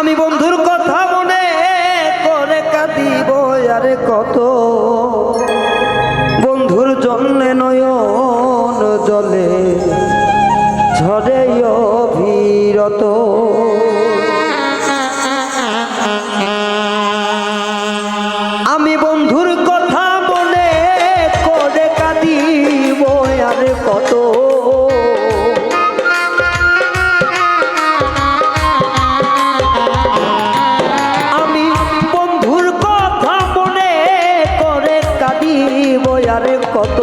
আমি বন্ধুর কথা মনে করে কাঁদিব আরে কত, বন্ধুর জন্যে নয়ন জলে ঝরে অবিরত। আমি বন্ধুর কথা মনে করে কাঁদিব আরে কত, আমি বন্ধুর কথা মনে করে কাঁদিব আরে কত,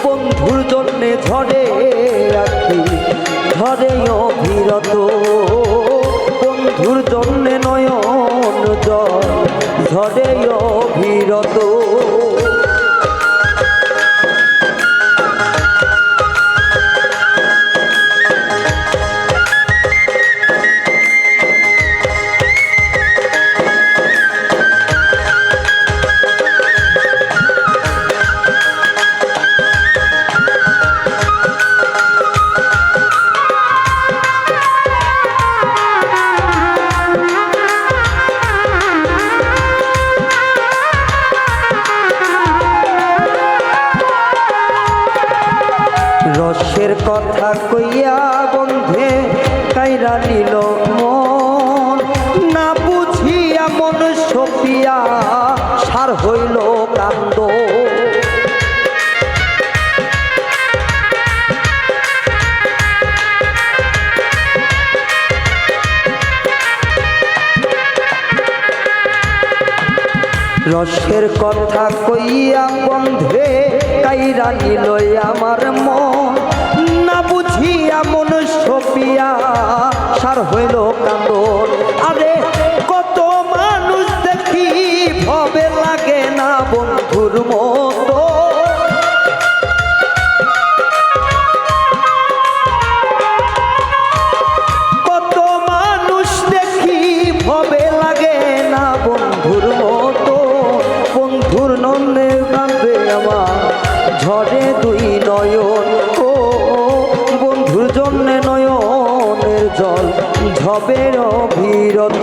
বন্ধুর জন্যে ঝরে আখি ঝরে অবিরত, বন্ধুর জন্যে নয়ন জল ঝরে অবিরত। রসের কথা কইয়া বন্ধে কাইরা নিল মন, না বুঝিয়া মন সপিয়া সার হইল কান্দ। রসের কথা কইয়া বন্ধে কাইরা নিল আমার মন, না বুঝিয়া মন সপিয়া সার হইল কান্দন। আরে কত মানুষ দেখি ভবে লাগে না বন্ধুর মতো, কত মানুষ দেখি ভবে লাগে না বন্ধুর মতো, বন্ধুর নন্দে কাঁদে আমার ঝরে দুই নয়ন, ও বন্ধুর জন্যে নয়নের জল ঝবে অবিরত।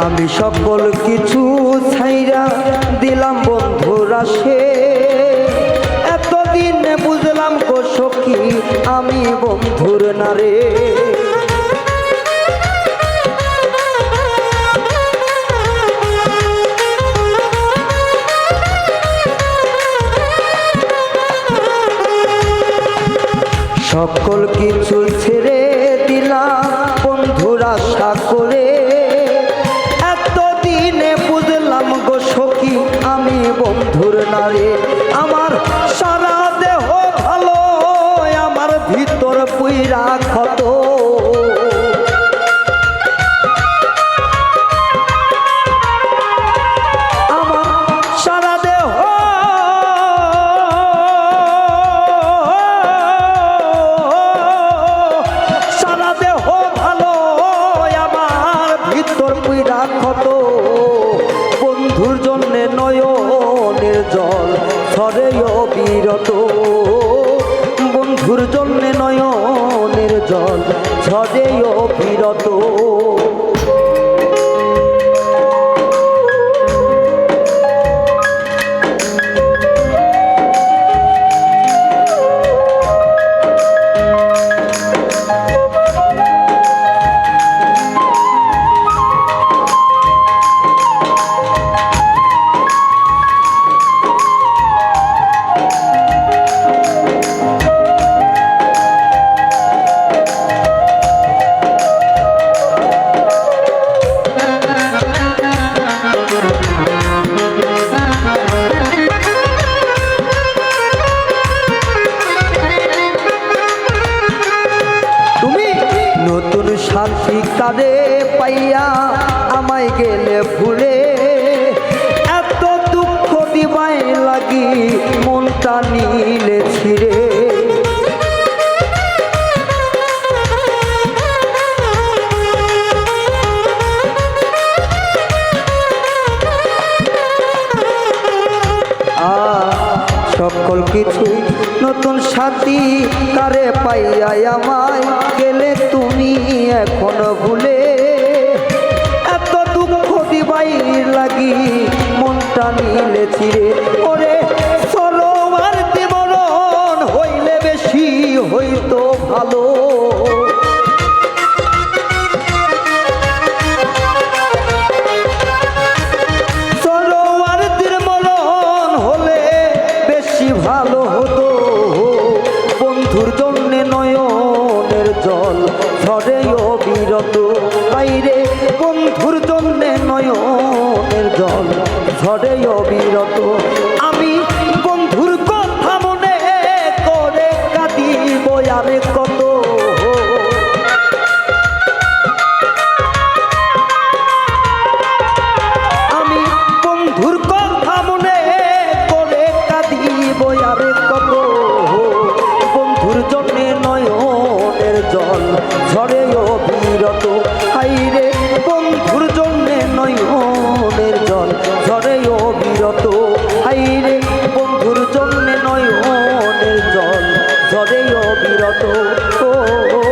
আমি সকল কিছু ছাইরা দিলাম বন্ধুর আসে, এতদিন বুঝলাম গো সখী আমি বন্ধুর নারে। সকল কিছু ছেড়ে দিলাম বন্ধুর আশা করে, বুঝলাম গো সখী আমি বন্ধুর নারে। আমার সারা দেহ ভালো আমার ভিতর পুইরা ক্ষত, আমার সারা দেহ সারা দেহ ভালো আমার ভিতর পুইরা ক্ষত, বন্ধুর জন্যে নয়নের জল ঝরে অবিরত, বন্ধুর জন্যে নয়নের জল ঝরে অবিরত। তারে পাইয়া আমায় গেলে ভুলে এত দুঃখ দিবাই লাগি মনটা নিলে ছিড়ে সকল কিছু নতুন সাথী তারে পাইয়া আমায় গেলে তুমি এখনো ভুলে এত দুঃখ দিবাই লাগি মনটা নিলে ছিড়ে ওরে চলো আর মরণ হইলে বেশি হইতো ভালো ভালো হতো বন্ধুর জন্যে নয়নের জল ঝরে অবিরত বাইরে বন্ধুর জন্যে নয়নের জল ঝরে অবিরত আমি বন্ধুর কথা মনে করে কাঁদিব আরে কত আমি বন্ধুর কথা মনে আরে কত বন্ধুর জন্যে নয়নের জল ঝরে অবিরত হাইরে বন্ধুর জন্যে নয়নের জল ঝরে অবিরত হাইরে বন্ধুর জন্যে নয়নের জল ঝরে অবিরত ও